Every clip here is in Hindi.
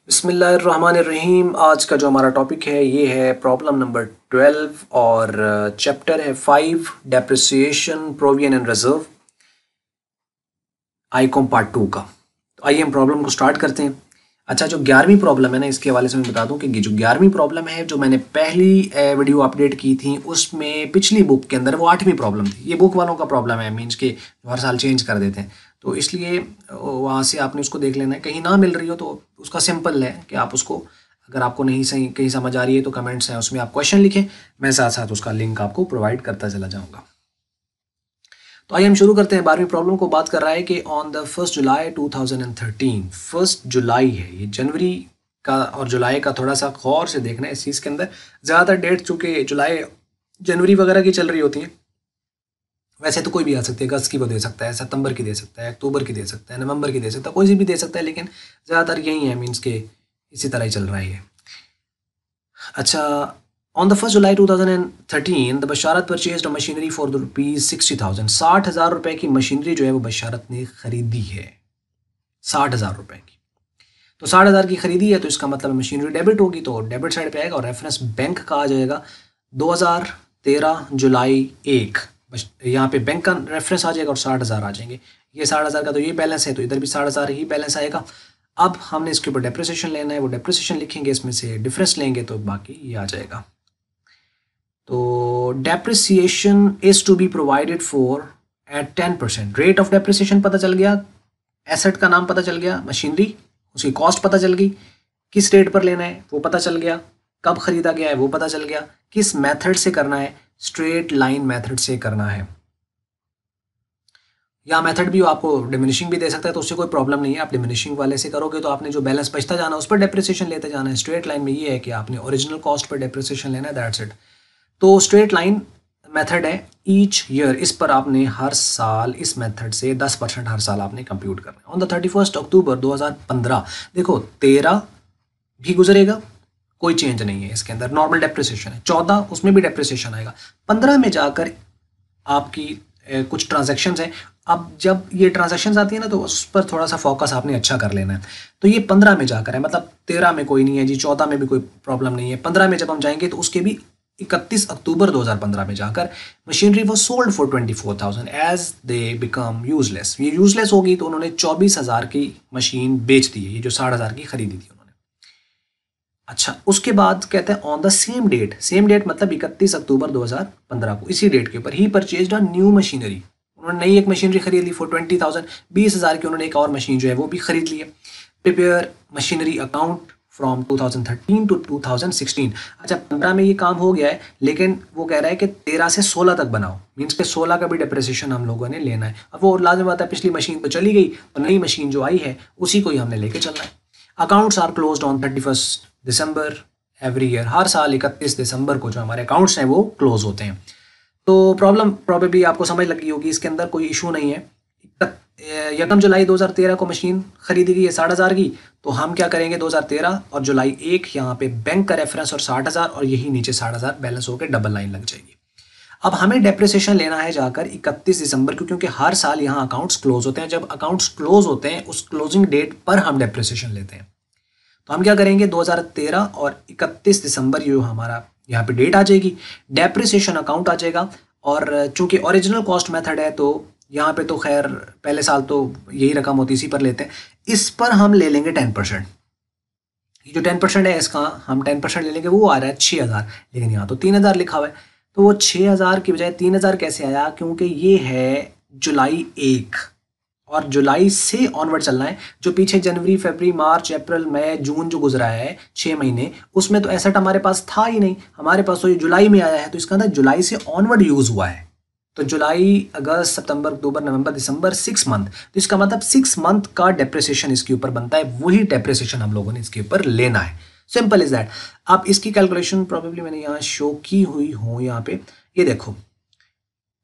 बिस्मिल्लाहिर्रहमानिर्रहीम। आज का जो हमारा टॉपिक है ये है प्रॉब्लम नंबर 12 और चैप्टर है 5 depreciation provision and reserve Icom part 2 का। तो आइए हम प्रॉब्लम को स्टार्ट करते हैं। अच्छा, जो 11वीं प्रॉब्लम है ना, इसके हवाले से मैं बता दूं कि जो 11वीं प्रॉब्लम है, जो मैंने पहली वीडियो अपडेट की थी उसमें पिछली बुक के अंदर वो 8वीं प्रॉब्लम थी। ये बुक वालों का प्रॉब्लम है, मीन्स के हर साल चेंज कर देते हैं, तो इसलिए वहाँ से आपने उसको देख लेना है। कहीं ना मिल रही हो तो उसका सिंपल है कि आप उसको, अगर आपको नहीं सही कहीं समझ आ रही है तो कमेंट्स हैं उसमें आप क्वेश्चन लिखें, मैं साथ साथ उसका लिंक आपको प्रोवाइड करता चला जाऊँगा। तो आइए हम शुरू करते हैं। 12वीं प्रॉब्लम को बात कर रहा है कि ऑन द 1 जुलाई 2013, 1 जुलाई है ये, जनवरी का और जुलाई का थोड़ा सा गौर से देखना है इस चीज़ के अंदर। ज़्यादातर डेट चूँकि जुलाई जनवरी वगैरह की चल रही होती हैं, वैसे तो कोई भी आ सकती है, अगस्त की वो दे सकता है, सितंबर की दे सकता है, अक्टूबर की दे सकता है, नवंबर की दे सकता है, कोई सी भी दे सकता है, लेकिन ज़्यादातर यही है, मीन्स के इसी तरह ही चल रहा है ये। अच्छा, on the 1 July 2013 the Basharat purchase machinery for the rupees 60,000। 60,000 रुपए की मशीनरी जो है वो बशारत ने खरीदी है, 60,000 रुपए की। तो 60,000 की खरीदी है तो इसका मतलब मशीनरी डेबिट होगी, तो डेबिट साइड पे आएगा और रेफरेंस बैंक का आ जाएगा 2013 जुलाई 1। यहाँ पे बैंक का रेफरेंस आ जाएगा और 60,000 आ जाएंगे। ये 60,000 का तो ये बैलेंस है, तो इधर भी 60,000 ही बैलेंस आएगा। अब हमने इसके ऊपर डेप्रिसिएशन लेना है, वो डेप्रिसिएशन लिखेंगे, इसमें से डिफरेंस लेंगे तो बाकी ये आ जाएगा। तो depreciation is to be provided for at 10%। Rate of depreciation पता चल गया, एसेट का नाम पता चल गया, मशीनरी, उसकी कॉस्ट पता चल गई, किस रेट पर लेना है वो पता चल गया, कब खरीदा गया है वो पता चल गया, किस मेथड से करना है, स्ट्रेट लाइन मेथड से करना है। या मेथड भी आपको डिमिनिशिंग भी दे सकता है, तो उससे कोई प्रॉब्लम नहीं है। आप डिमिनिशिंग वाले से करोगे तो आपने जो बैलेंस बचता जाना है उस पर डेप्रिसिएशन लेते जाना है। स्ट्रेट लाइन में ये है कि आपने ओरिजिनल कॉस्ट पर डेप्रिसिएशन लेना है, दैट्स इट। तो स्ट्रेट लाइन मेथड है ईच ईयर, इस पर आपने हर साल इस मेथड से 10% हर साल आपने कंप्यूट करना है। ऑन द 31 अक्टूबर 2015, देखो 13 भी गुजरेगा, कोई चेंज नहीं है इसके अंदर, नॉर्मल डेप्रिसिएशन है। 14 उसमें भी डेप्रिसिएशन आएगा। 15 में जाकर आपकी कुछ ट्रांजैक्शंस हैं। अब जब ये ट्रांजैक्शंस आती है ना, तो उस पर थोड़ा सा फोकस आपने अच्छा कर लेना है। तो ये 15 में जाकर है, मतलब 13 में कोई नहीं है जी, 14 में भी कोई प्रॉब्लम नहीं है। 15 में जब हम जाएंगे तो उसके भी 31 अक्टूबर 2015 में जाकर मशीनरी वो sold for 24,000 as they become useless. ये यूजलेस होगी तो उन्होंने 24,000 की मशीन बेच दी है, ये जो 60,000 की खरीदी थी उन्होंने। अच्छा, उसके बाद कहते हैं on the same date, same date मतलब 31 अक्टूबर 2015 को, इसी डेट के ऊपर ही परचेज्ड अ न्यू मशीनरी, उन्होंने नई एक मशीनरी खरीद ली फॉर 20,000, 20,000 की उन्होंने एक और मशीन जो है वो भी खरीद ली है। Prepare machinery account from 2013 to 2016। अच्छा, 15 में ये काम हो गया है, लेकिन वो कह रहा है कि 13 से 16 तक बनाओ, मीन्स के 16 का भी डेप्रिसिएशन हम लोगों ने लेना है। अब वो लाजमी बात है, पिछली मशीन तो चली गई, तो नई मशीन जो आई है उसी को ही हमने लेके चलना है। Accounts are closed on 31 December every year. हर साल 31 दिसंबर को जो हमारे अकाउंट्स हैं वो क्लोज होते हैं। तो प्रॉब्लम प्रॉबेबली आपको समझ लगी होगी, इसके अंदर कोई इशू नहीं है। 1 जुलाई 2013 को मशीन खरीदी गई है 60,000 की, तो हम क्या करेंगे 2013 और जुलाई 1, यहाँ पे बैंक का रेफरेंस और 60,000 और यही नीचे 60,000 बैलेंस होकर डबल लाइन लग जाएगी। अब हमें डेप्रिसिएशन लेना है जाकर 31 दिसंबर को, क्योंकि हर साल यहाँ अकाउंट्स क्लोज होते हैं। जब अकाउंट्स क्लोज होते हैं उस क्लोजिंग डेट पर हम डेप्रिसिएशन लेते हैं। तो हम क्या करेंगे 2013 और 31 दिसंबर ये हमारा यहाँ पे डेट आ जाएगी, डेप्रिसिएशन अकाउंट आ जाएगा। और चूंकि ओरिजिनल कॉस्ट मेथड है तो यहाँ पे तो खैर पहले साल तो यही रकम होती, इसी पर लेते हैं। इस पर हम ले लेंगे 10%। ये जो 10% है इसका हम 10% ले लेंगे, वो आ रहा है 6,000, लेकिन यहाँ तो 3,000 लिखा हुआ है। तो वो 6,000 की बजाय 3,000 कैसे आया, क्योंकि ये है जुलाई 1 और जुलाई से ऑनवर्ड चलना है। जो पीछे जनवरी, फरवरी, मार्च, अप्रैल, मई, जून जो गुजरा है 6 महीने, उसमें तो एसेट हमारे पास था ही नहीं, हमारे पास तो ये जुलाई में आया है, तो इसका अंदर जुलाई से ऑनवर्ड यूज हुआ है। तो जुलाई, अगस्त, सितंबर, अक्टूबर, नवंबर, दिसंबर, 6 मंथ, तो इसका मतलब 6 मंथ का डेप्रिसिएशन इसके ऊपर बनता है, वही डेप्रिसिएशन हम लोगों ने इसके ऊपर लेना है। Simple is that. अब इसकी कैलकुलेशन प्रॉबेबली मैंने यहाँ शो की हुई हो, यहाँ पे ये देखो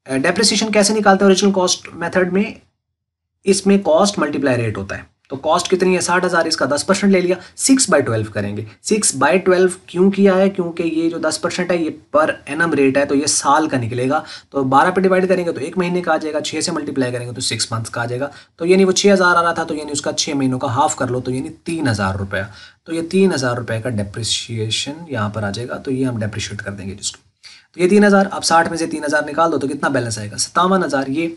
डेप्रिसिएशन कैसे निकालते हैं ओरिजिनल कॉस्ट मेथड में। इसमें कॉस्ट मल्टीप्लाई रेट होता है, तो कॉस्ट कितनी है 60,000, इसका 10% ले लिया, 6/12 करेंगे। 6/12 क्यों किया है, क्योंकि ये जो 10% है ये पर एनम रेट है, तो ये साल का निकलेगा। तो 12 पे डिवाइड करेंगे तो 1 महीने का आ जाएगा, 6 से मल्टीप्लाई करेंगे तो 6 मंथ्स का आ जाएगा। तो यानी वो 6,000 आ रहा था, तो यानी उसका 6 महीनों का हाफ कर लो, तो यानी 3,000 रुपया। तो ये 3,000 रुपये का डेप्रिसिएशन यहाँ पर आ जाएगा, तो ये हम डेप्रिशिएट कर देंगे जिसको। तो ये 3,000, अब 60 में से 3,000 निकाल दो तो कितना बैलेंस आएगा 57,000। ये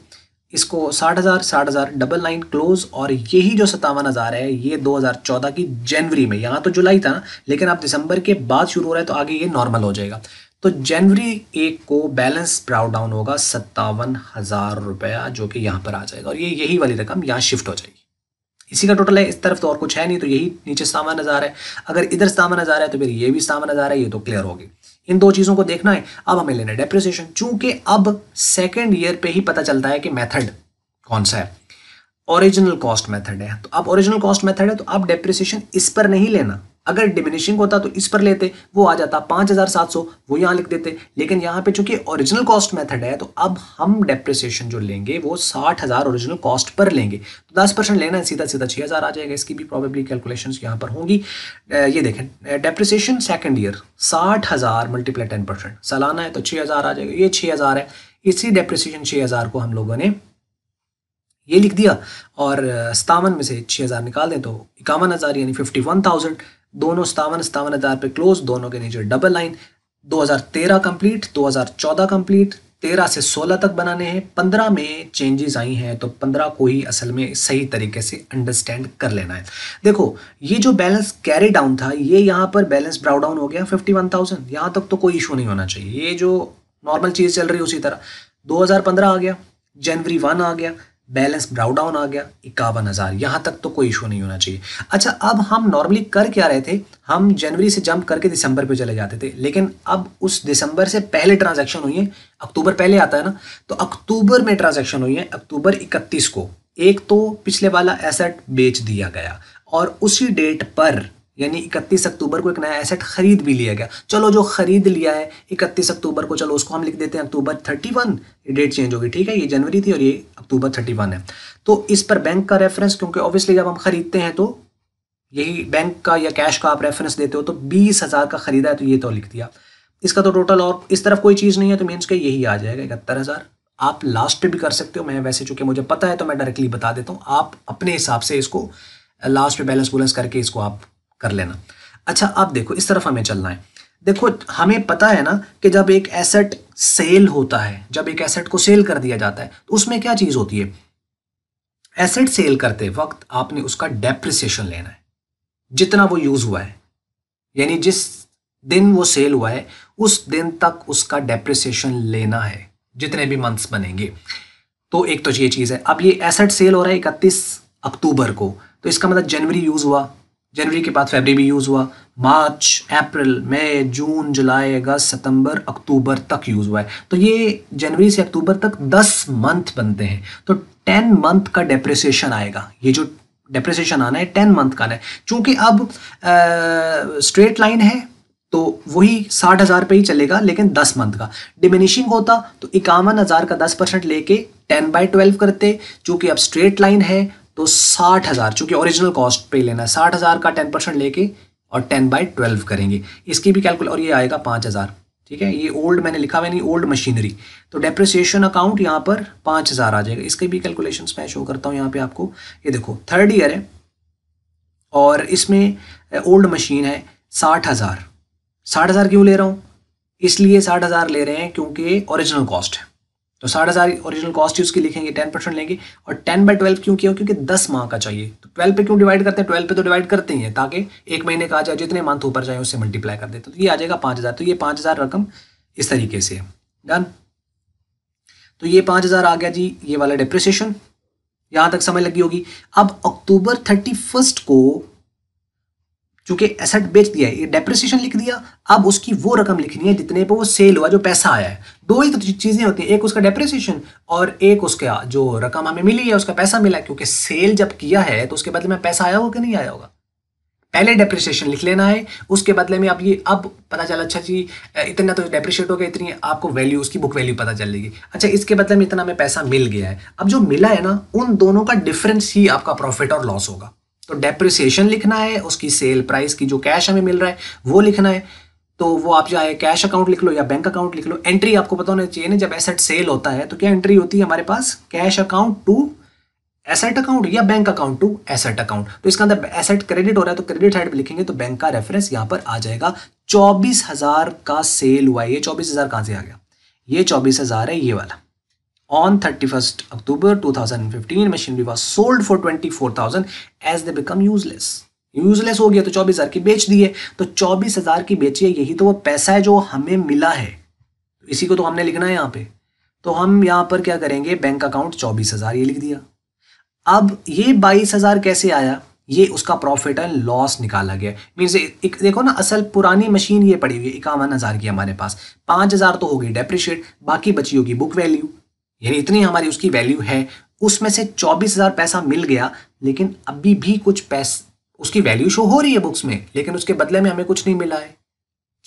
इसको 60,000 60,000 डबल लाइन क्लोज, और यही जो 57,000 है ये 2014 की जनवरी में, यहाँ तो जुलाई था ना, लेकिन अब दिसंबर के बाद शुरू हो रहा है तो आगे ये नॉर्मल हो जाएगा। तो जनवरी 1 को बैलेंस ब्राउ डाउन होगा 57,000 रुपया, जो कि यहाँ पर आ जाएगा, और ये यही वाली रकम यहाँ शिफ्ट हो जाएगी। इसी का टोटल है, इस तरफ तो और कुछ है नहीं, तो यही नीचे 57,000 है। अगर इधर 57,000 है तो फिर ये भी 57,000 है, ये तो क्लियर होगी। इन दो चीज़ों को देखना है। अब हमें लेना है डेप्रिसिएशन, चूंकि अब सेकेंड ईयर पे ही पता चलता है कि मेथड कौन सा है, ओरिजिनल कॉस्ट मेथड है। तो अब ओरिजिनल कॉस्ट मेथड है तो अब डेप्रिसिएशन इस पर नहीं लेना। अगर डिमिनिशिंग होता तो इस पर लेते, वो आ जाता 5,700, वो यहाँ लिख देते। लेकिन यहाँ पे चूंकि ओरिजिनल कॉस्ट मेथड है तो अब हम डेप्रिसिएशन जो लेंगे वो 60,000 ओरिजिनल कॉस्ट पर लेंगे। तो 10% लेना है, सीधा सीधा 6,000 आ जाएगा। इसकी भी प्रॉबेबली कैलकुलेशंस यहाँ पर होंगी। ये देखें डेप्रिसिएशन सेकेंड ईयर 60,000 मल्टीप्लाई 10%, सालाना है तो 6,000 आ जाएगा। ये 6,000 है, इसी डेप्रिसिएशन 6,000 को हम लोगों ने ये लिख दिया, और 57 में से 6,000 निकाल दें तो 51,000 यानी 51,000। दोनों 57,000 पे क्लोज, दोनों के नीचे डबल लाइन। 2013 कंप्लीट, 2014 कंप्लीट, 13 से 16 तक बनाने हैं। 15 में चेंजेस आई हैं तो 15 को ही असल में सही तरीके से अंडरस्टैंड कर लेना है। देखो ये जो बैलेंस कैरी डाउन था, ये यहाँ पर बैलेंस ब्राउ डाउन हो गया 51,000, यहाँ तक तो कोई इशू नहीं होना चाहिए। ये जो नॉर्मल चीज़ चल रही है उसी तरह 2015 आ गया, जनवरी 1 आ गया, बैलेंस ब्राउ डाउन आ गया 51,000, यहाँ तक तो कोई इशू नहीं होना चाहिए। अच्छा अब हम नॉर्मली कर क्या रहे थे, हम जनवरी से जंप करके दिसंबर पे चले जाते थे, लेकिन अब उस दिसंबर से पहले ट्रांजैक्शन हुई है, अक्टूबर पहले आता है ना, तो अक्टूबर में ट्रांजैक्शन हुई है, अक्टूबर 31 को। एक तो पिछले वाला एसेट बेच दिया गया, और उसी डेट पर यानी 31 अक्टूबर को एक नया एसेट खरीद भी लिया गया। चलो जो खरीद लिया है 31 अक्टूबर को, चलो उसको हम लिख देते हैं अक्टूबर 31, ये डेट चेंज होगी, ठीक है, ये जनवरी थी और ये अक्टूबर 31 है। तो इस पर बैंक का रेफरेंस, क्योंकि ऑब्वियसली जब हम खरीदते हैं तो यही बैंक का या कैश का आप रेफरेंस देते हो, तो 20,000 का खरीदा है तो ये तो लिख दिया। इसका तो टोटल, और इस तरफ कोई चीज़ नहीं है तो मीन्स का यही आ जाएगा 71,000। आप लास्ट पे भी कर सकते हो, मैं वैसे चूंकि मुझे पता है तो मैं डायरेक्टली बता देता हूँ, आप अपने हिसाब से इसको लास्ट पे बैलेंस वुलेंस करके इसको आप कर लेना। अच्छा अब देखो इस तरफ हमें चलना है। देखो हमें पता है ना कि जब एक एसेट सेल होता है, जब एक एसेट को सेल कर दिया जाता है तो उसमें क्या चीज होती है, एसेट सेल करते वक्त आपने उसका डेप्रिसिएशन लेना है, जितना वो यूज हुआ है, यानी जिस दिन वो सेल हुआ है उस दिन तक उसका डेप्रिसिएशन लेना है, जितने भी मंथ्स बनेंगे। तो एक तो ये चीज है। अब ये एसेट सेल हो रहा है 31 अक्टूबर को, तो इसका मतलब जनवरी यूज हुआ, जनवरी के बाद फरवरी भी यूज़ हुआ, मार्च, अप्रैल, मई, जून, जुलाई, अगस्त, सितंबर, अक्टूबर तक यूज़ हुआ है। तो ये जनवरी से अक्टूबर तक 10 मंथ बनते हैं, तो 10 मंथ का डेप्रिसिएशन आएगा। ये जो डेप्रिसिएशन आना है 10 मंथ का है। चूंकि अब स्ट्रेट लाइन है तो वही 60,000 पे ही चलेगा, लेकिन 10 मंथ का। डिमिनिशिंग होता तो 51,000 का 10% लेके 10/12 करते, चूंकि अब स्ट्रेट लाइन है तो 60,000, चूंकि ओरिजिनल कॉस्ट पे लेना है, 60,000 का 10% लेके और 10/12 करेंगे। इसकी भी कैलकुलेट, और ये आएगा 5,000, ठीक है। ये ओल्ड मैंने लिखा हुआ नहीं, ओल्ड मशीनरी, तो डेप्रिसिएशन अकाउंट यहाँ पर 5,000 आ जाएगा। इसके भी कैलकुलेशंस मैं शो करता हूँ यहाँ पे आपको। ये देखो थर्ड ईयर है और इसमें ओल्ड मशीन है 60,000। 60,000 क्यों ले रहा हूँ, इसलिए 60,000 ले रहे हैं क्योंकि ओरिजिनल कॉस्ट है, तो 60,000 ओरिजिनल कॉस्ट ही उसकी लिखेंगे, 10% लेंगे। और 10/12 क्यों किया, क्योंकि 10 माह का चाहिए। तो 12 पे क्यों डिवाइड करते हैं, 12 पे तो डिवाइड करते ही हैं ताकि एक महीने का आ जाए, जितने मंथ ऊपर जाए उससे मल्टीप्लाई कर देते, तो ये आ जाएगा 5,000। तो ये 5,000 रकम इस तरीके से है। डन। तो ये 5,000 आ गया जी, ये वाला डेप्रिसिएशन, यहां तक समझ लगी होगी। अब अक्टूबर 31 को चूंकि एसेट बेच दिया है, ये डेप्रिसिएशन लिख दिया, अब उसकी वो रकम लिखनी है जितने पे वो सेल हुआ, जो पैसा आया है। दो ही तो चीजें होती हैं, एक उसका डेप्रिसिएशन और एक उसका जो रकम हमें मिली है उसका पैसा मिला है, क्योंकि सेल जब किया है तो उसके बदले में पैसा आया होगा कि नहीं आया होगा। पहले डेप्रिसिएशन लिख लेना है, उसके बदले में अब पता चला अच्छा जी इतना तो डेप्रिशिएट हो गया, इतनी आपको वैल्यू, उसकी बुक वैल्यू पता चलेगी। अच्छा इसके बदले में इतना में पैसा मिल गया है, अब जो मिला है ना उन दोनों का डिफरेंस ही आपका प्रॉफिट और लॉस होगा। तो डेप्रिसिएशन लिखना है, उसकी सेल प्राइस की जो कैश हमें मिल रहा है वो लिखना है। तो वो आप चाहे कैश अकाउंट लिख लो या बैंक अकाउंट लिख लो। एंट्री आपको पता होना चाहिए ना, जब एसेट सेल होता है तो क्या एंट्री होती है हमारे पास, cash account to asset account या bank account to asset account. तो इसके अंदर एसेट क्रेडिट हो रहा है तो क्रेडिट साइड पे लिखेंगे तो बैंक का रेफरेंस यहाँ पर आ जाएगा। 24,000 का सेल हुआ है। ये 24,000 कहाँ से आ गया, ये 24,000 है ये वाला। On 31st October 2015, machinery was sold for 24,000 as they become useless. Useless हो गया तो 24,000 की बेच दी है। तो 24,000 की बेची है, यही तो वो पैसा है जो हमें मिला है, इसी को तो हमने लिखना है यहाँ पे। तो हम यहाँ पर क्या करेंगे, बैंक अकाउंट 24,000 ये लिख दिया। अब ये 22,000 कैसे आया, ये उसका प्रॉफिट एंड लॉस निकाला गया। मीन्स एक देखो ना, असल पुरानी मशीन ये पड़ी हुई है 51,000 की हमारे पास, 5,000 तो हो गई डेप्रिशिएट, बाकी बची होगी बुक वैल्यू, यानी इतनी हमारी उसकी वैल्यू है। उसमें से 24,000 पैसा मिल गया, लेकिन अभी भी कुछ पैसा, उसकी वैल्यू शो हो रही है बुक्स में, लेकिन उसके बदले में हमें कुछ नहीं मिला है,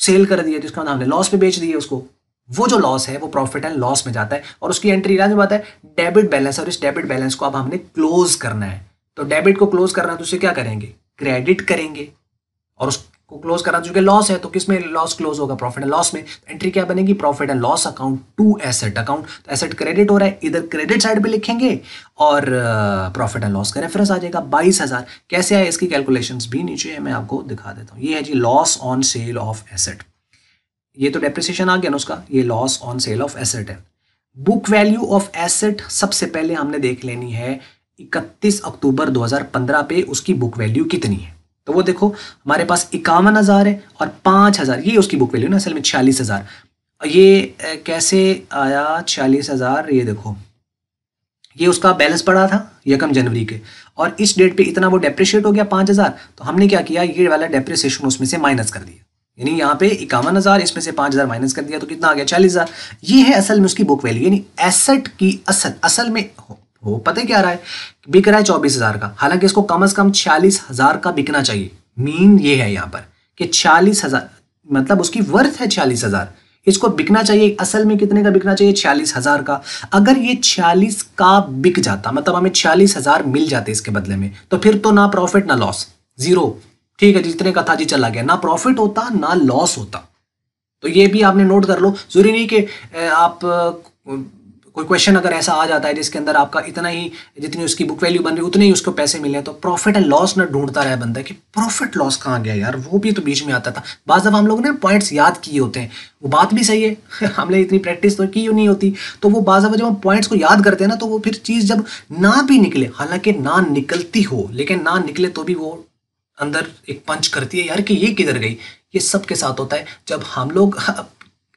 सेल कर दिया जिसका हमने लॉस पे बेच दिया उसको। वो जो लॉस है वो प्रॉफिट एंड लॉस में जाता है और उसकी एंट्री में बात है डेबिट बैलेंस, और इस डेबिट बैलेंस को अब हमने क्लोज करना है। तो डेबिट को क्लोज करना है तो उसे क्या करेंगे, क्रेडिट करेंगे, और उसको क्लोज करना चूंकि लॉस है तो किस में लॉस क्लोज होगा, प्रॉफिट एंड लॉस में। तो एंट्री क्या बनेगी, profit and loss account to asset account. तो एसेट क्रेडिट हो रहा है, इधर क्रेडिट साइड पे लिखेंगे और प्रॉफिट एंड लॉस का रेफरेंस आ जाएगा 22,000। कैसे आए इसकी कैलकुलेशंस भी नीचे है, मैं आपको दिखा देता हूँ। ये है जी loss on sale of asset, ये तो डेप्रिसिएशन आ गया ना उसका, ये loss on sale of asset है। बुक वैल्यू ऑफ एसेट सबसे पहले हमने देख लेनी है 31 अक्टूबर 2015 पे उसकी बुक वैल्यू कितनी है। तो वो देखो हमारे पास 51,000 है और 5,000 ये उसकी बुक वैल्यू ना, असल में 46,000। ये कैसे आया 46,000, ये देखो ये उसका बैलेंस पड़ा था 1 जनवरी के, और इस डेट पे इतना वो डेप्रिशिएट हो गया 5,000। तो हमने क्या किया, ये वाला डेप्रिसिएशन उसमें से माइनस कर दिया, यानी यहाँ पे 51,000 इसमें से 5,000 माइनस कर दिया तो कितना आ गया 40,000। ये है असल में उसकी बुक वैल्यू, यानी एसेट की असल में हो पता है क्या रहा है, बिक रहा है 24,000 का, हालांकि इसको कम से कम 46,000 का बिकना चाहिए। मीन ये है यहाँ पर कि 40,000 मतलब उसकी वर्थ है 40,000, इसको बिकना चाहिए असल में कितने का बिकना चाहिए, 40,000 का। अगर ये 40 का बिक जाता, मतलब हमें 40,000 मिल जाते इसके बदले में, तो फिर तो ना प्रॉफिट ना लॉस, जीरो। ठीक है, जितने का था जी चला गया, ना प्रॉफिट होता ना लॉस होता। तो ये भी आपने नोट कर लो। जरूरी नहीं कि आप कोई क्वेश्चन अगर ऐसा आ जाता है जिसके अंदर आपका इतना ही, जितनी उसकी बुक वैल्यू बन रही उतने ही उसको पैसे मिले, तो प्रॉफिट एंड लॉस ना ढूंढता रहा बंदा कि प्रॉफिट लॉस कहाँ गया यार, वो भी तो बीच में आता था। बाज़ दफ़ा हम लोग ने पॉइंट्स याद किए होते हैं, वो बात भी सही है हमने इतनी प्रैक्टिस तो की नहीं होती, तो वो बाज़ दफ़ा जब हम पॉइंट्स को याद करते हैं ना, तो वो फिर चीज़ जब ना भी निकले, हालांकि ना निकलती हो, लेकिन ना निकले तो भी वो अंदर एक पंच करती है यार कि ये किधर गई। ये सबके साथ होता है। जब हम लोग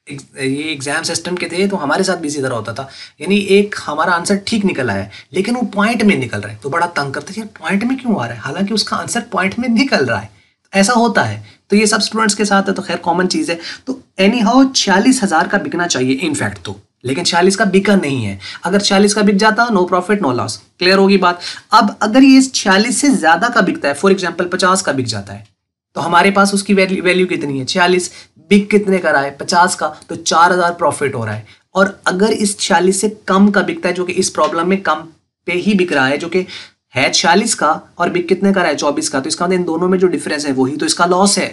ये एग्जाम सिस्टम के थे तो हमारे साथ भी इसी तरह होता था, यानी एक हमारा आंसर ठीक निकल आया है लेकिन वो पॉइंट में निकल रहा है, तो बड़ा तंग करते थे पॉइंट में क्यों आ रहा है, हालांकि उसका आंसर पॉइंट में निकल रहा है। ऐसा होता है, तो ये सब स्टूडेंट्स के साथ है, तो खैर कॉमन चीज़ है। तो एनी हाउ 40,000 का बिकना चाहिए इनफैक्ट तो, लेकिन 40 का बिका नहीं है। अगर 40 का बिक जाता, no profit no loss, clear होगी बात। अब अगर ये 40 से ज्यादा का बिकता है, फॉर एग्जांपल 50 का बिक जाता है, तो हमारे पास उसकी वैल्यू कितनी है, 40, बिक कितने का रहा है 50 का, तो 4,000 प्रॉफिट हो रहा है। और अगर इस 40 से कम का बिकता है, जो कि इस प्रॉब्लम में कम पे ही बिक रहा है, जो कि है 40 का और बिक कितने का रहा है 24 का, तो इसका मतलब इन दोनों में जो डिफरेंस है वही तो इसका लॉस है।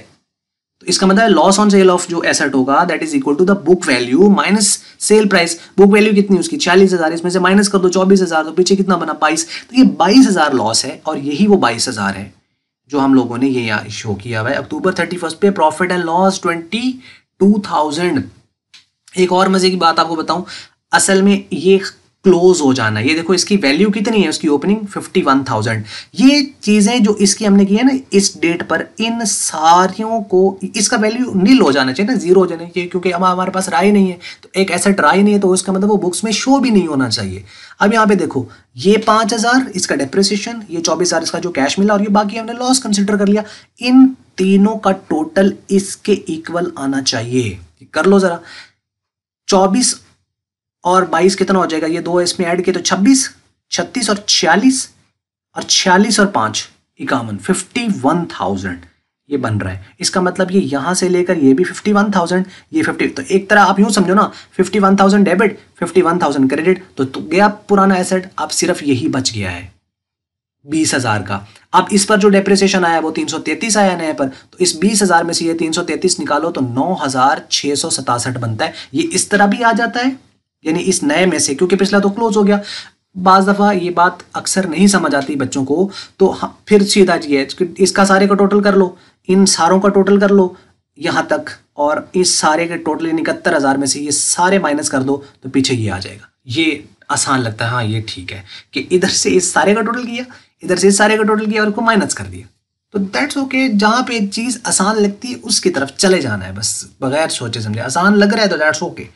तो इसका मतलब लॉस ऑन सेल ऑफ जो एसेट होगा that is equal to the book value minus sale price. Book value कितनी उसकी 40,000, इसमें से माइनस कर दो 24,000, तो पीछे कितना बना 22। तो ये 22,000 लॉस है, और यही वो 22,000 है जो हम लोगों ने ये शो किया हुआ है अक्टूबर 31 पे। Profit and loss 22,000। एक और मजे की बात आपको बताऊं, असल में ये क्लोज हो जाना, ये देखो इसकी वैल्यू कितनी है, उसकी ओपनिंग 51,000। ये चीजें जो इसकी हमने की है ना इस डेट पर, इन सारियों को इसका वैल्यू नील हो जाना चाहिए ना, जीरो हो जाना चाहिए, क्योंकि हमारे पास राय नहीं है। तो एक एसेट राय नहीं है तो उसका मतलब वो बुक्स में शो भी नहीं होना चाहिए। अब यहाँ पे देखो ये 5,000 इसका डेप्रिसिएशन, ये 24,000 इसका जो कैश मिला, और ये बाकी हमने लॉस कंसिडर कर लिया। इन तीनों का टोटल इसके इक्वल आना चाहिए। कर लो जरा, 24 और 22 कितना हो जाएगा, ये दो इसमें ऐड किए तो 26, 36 और 46, और 46 और 5 51, 51,000 ये बन रहा है। इसका मतलब ये यहां से लेकर ये भी 51,000, ये 50, तो एक तरह आप यूं समझो ना 51,000 डेबिट 51,000 क्रेडिट, तो गया पुराना एसेट, अब सिर्फ यही बच गया है। 20,000 का। अब इस पर जो डेप्रिसिएशन आया वो 333 आया नए पर, तो इस 20,000 में से ये 333 निकालो तो 9,667 बनता है। ये इस तरह भी आ जाता है, यानी इस नए में से, क्योंकि पिछला तो क्लोज हो गया। बाज़ दफ़ा ये बात अक्सर नहीं समझ आती बच्चों को, तो फिर सीधा ये है, इसका सारे का टोटल कर लो, इन सारों का टोटल कर लो यहाँ तक, और इस सारे के टोटल 71,000 में से ये सारे माइनस कर दो तो पीछे ये आ जाएगा। ये आसान लगता है, हाँ ये ठीक है कि इधर से इस सारे का टोटल किया, इधर से इस सारे का टोटल किया और उसको माइनस कर दिया, तो दैट्स ओके। जहाँ पे एक चीज़ आसान लगती है उसकी तरफ चले जाना है बस, बगैर सोचे समझे। आसान लग रहा है तो दैट्स ओके,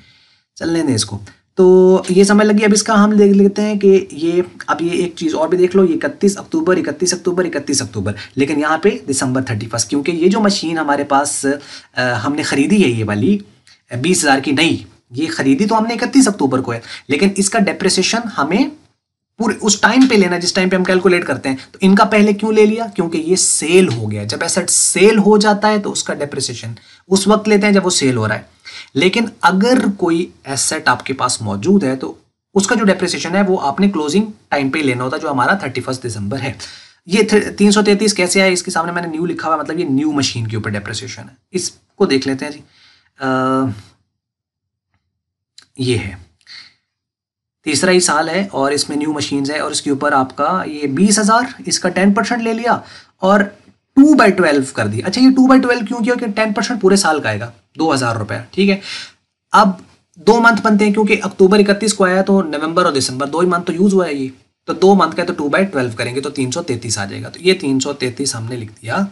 चलने दें इसको। तो ये समझ लगी। अब इसका हम देख लेते हैं कि ये, अब ये एक चीज़ और भी देख लो, ये 31 अक्टूबर 31 अक्टूबर 31 अक्टूबर, लेकिन यहाँ पे दिसंबर 31, क्योंकि ये जो मशीन हमारे पास हमने ख़रीदी है, ये वाली 20,000 की नई, ये ख़रीदी तो हमने 31 अक्टूबर को है, लेकिन इसका डेप्रिसिएशन हमें पूरे उस टाइम पे लेना जिस टाइम पे हम कैलकुलेट करते हैं। तो इनका पहले क्यों ले लिया? क्योंकि ये सेल हो गया। जब एसेट सेल हो जाता है तो उसका डेप्रिसिएशन उस वक्त लेते हैं जब वो सेल हो रहा है। लेकिन अगर कोई एसेट आपके पास मौजूद है तो उसका जो डेप्रिसिएशन है वो आपने क्लोजिंग टाइम पे लेना होता है, जो हमारा 31 दिसंबर है। ये 333 कैसे आया? इसके सामने मैंने न्यू लिखा हुआ, मतलब ये न्यू मशीन के ऊपर डेप्रिसिएशन है। इसको देख लेते हैं जी। ये है तीसरा ही साल है और इसमें न्यू मशीन्स है, और इसके ऊपर आपका ये 20,000, इसका 10% ले लिया और 2/12 कर दिया। अच्छा, ये 2/12 क्यों किया? कि 10% पूरे साल का आएगा, 2,000 रुपया, ठीक है। अब 2 मंथ बनते हैं, क्योंकि अक्टूबर 31 को आया तो नवंबर और दिसंबर 2 ही मंथ तो यूज हुआ है ये, तो 2 मंथ का तो 2/12 करेंगे तो 333 आ जाएगा। तो ये 333 हमने लिख दिया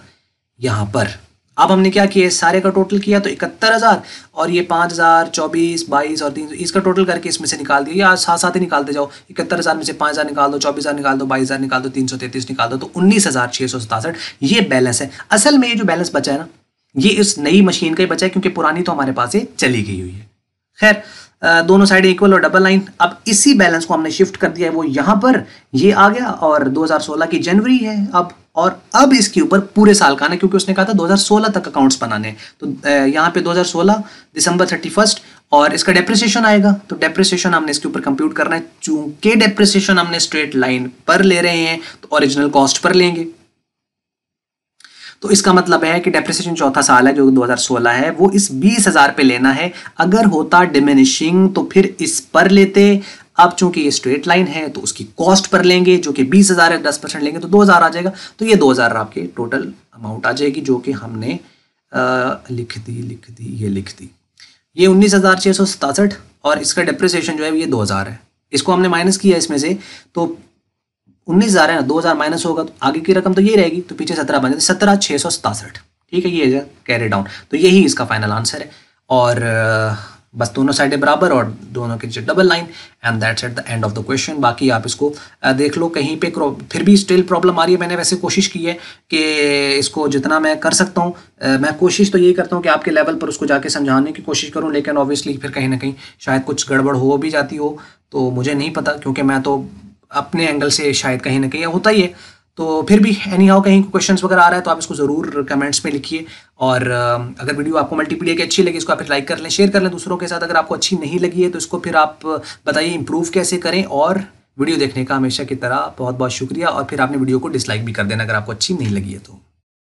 यहाँ पर। अब हमने क्या किया, सारे का टोटल किया तो 71,000, और ये 5,000, 24, 22 और 300, इसका टोटल करके इसमें से निकाल दिया, या साथ साथ ही निकालते जाओ। 71,000 में से 5,000 निकाल दो, 24,000 निकाल दो, 22,000 निकाल दो, 333 निकाल दो, तो 19,667 ये बैलेंस है। असल में ये जो बैलेंस बचा है ना, ये इस नई मशीन का ही बचा है, क्योंकि पुरानी तो हमारे पास ये चली गई हुई है। खैर, दोनों साइड इक्वल और डबल लाइन। अब इसी बैलेंस को हमने शिफ्ट कर दिया है, वो यहाँ पर ये आ गया, और 2016 की जनवरी है अब, और अब इसके ऊपर पूरे साल का आना, क्योंकि उसने कहा था 2016 तक अकाउंट्स बनाने, तो यहाँ पे 2016 दिसंबर 31 और इसका डेप्रिसिएशन आएगा, तो डेप्रिसिएशन हमने इसके ऊपर कंप्यूट करना है। चूंकि डेप्रिसिएशन हमने स्ट्रेट लाइन पर ले रहे हैं तो ओरिजिनल कॉस्ट पर लेंगे, तो इसका मतलब है कि डेप्रिसिएशन चौथा साल है जो 2016 है, वो इस 20,000 पे लेना है। अगर होता डिमिनिशिंग तो फिर इस पर लेते। अब चूंकि ये स्ट्रेट लाइन है तो उसकी कॉस्ट पर लेंगे, जो कि 20,000 है, 10% लेंगे तो 2,000 आ जाएगा। तो ये 2,000 आपके टोटल अमाउंट आ जाएगी, जो कि हमने लिख दी। ये 19,667 और इसका डेप्रिसिएशन जो है ये 2,000 है। इसको हमने माइनस किया इसमें से, तो 19,000 है ना, 2,000 माइनस होगा तो आगे की रकम तो ये रहेगी, तो पीछे 17 बन जाते, 17,667, ठीक है। ये कैरी डाउन, तो यही इसका फाइनल आंसर है। और बस दोनों साइडें बराबर और दोनों के नीचे double line, and that's at the end of the question. बाकी आप इसको देख लो, कहीं पे फिर भी स्टिल प्रॉब्लम आ रही है। मैंने वैसे कोशिश की है कि इसको जितना मैं कर सकता हूँ, मैं कोशिश तो यही करता हूँ कि आपके लेवल पर उसको जाके समझाने की कोशिश करूँ, लेकिन ऑब्वियसली फिर कहीं ना कहीं शायद कुछ गड़बड़ हो भी जाती हो, तो मुझे नहीं पता, क्योंकि मैं तो अपने एंगल से शायद कहीं ना कहीं होता ही है। तो फिर भी एनी हाउ कहीं क्वेश्चंस वगैरह आ रहा है तो आप इसको ज़रूर कमेंट्स में लिखिए। और अगर वीडियो आपको मल्टीप्लियर की अच्छी लगी, इसको आप लाइक कर लें, शेयर कर लें दूसरों के साथ। अगर आपको अच्छी नहीं लगी है तो इसको फिर आप बताइए इंप्रूव कैसे करें। और वीडियो देखने का हमेशा की तरह बहुत बहुत शुक्रिया, और फिर आपने वीडियो को डिसलाइक भी कर देना अगर आपको अच्छी नहीं लगी है तो।